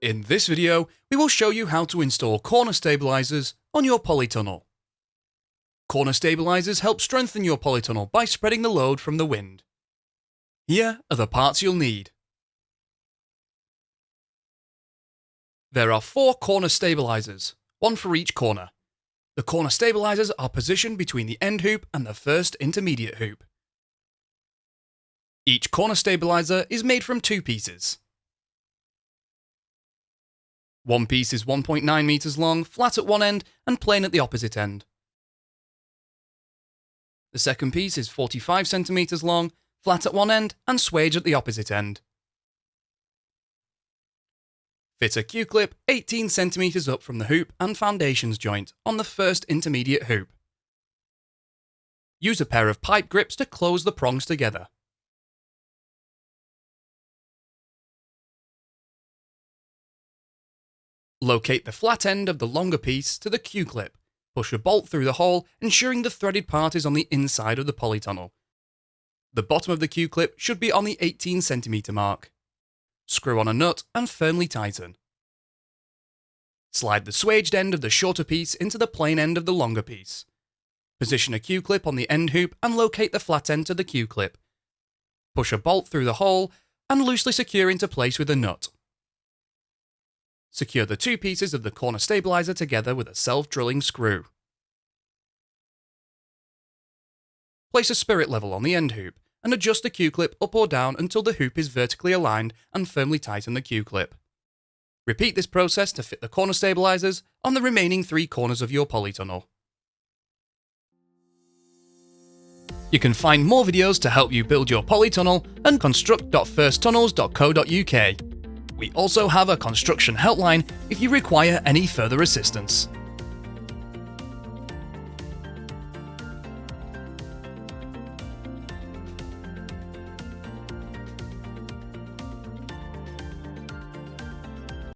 In this video, we will show you how to install corner stabilizers on your polytunnel. Corner stabilizers help strengthen your polytunnel by spreading the load from the wind. Here are the parts you'll need. There are 4 corner stabilizers, one for each corner. The corner stabilizers are positioned between the end hoop and the first intermediate hoop. Each corner stabilizer is made from 2 pieces. One piece is 1.9 meters long, flat at one end and plain at the opposite end. The second piece is 45 centimeters long, flat at one end and swage at the opposite end. Fit a Q-clip 18 centimeters up from the hoop and foundations joint on the first intermediate hoop. Use a pair of pipe grips to close the prongs together. Locate the flat end of the longer piece to the Q-clip. Push a bolt through the hole, ensuring the threaded part is on the inside of the polytunnel. The bottom of the Q-clip should be on the 18 centimeter mark. Screw on a nut and firmly tighten. Slide the swaged end of the shorter piece into the plain end of the longer piece. Position a Q-clip on the end hoop and locate the flat end to the Q-clip. Push a bolt through the hole and loosely secure into place with a nut. Secure the 2 pieces of the corner stabilizer together with a self-drilling screw. Place a spirit level on the end hoop and adjust the Q-clip up or down until the hoop is vertically aligned and firmly tighten the Q-clip. Repeat this process to fit the corner stabilizers on the remaining 3 corners of your polytunnel. You can find more videos to help you build your polytunnel at construct.firsttunnels.co.uk. We also have a construction helpline if you require any further assistance.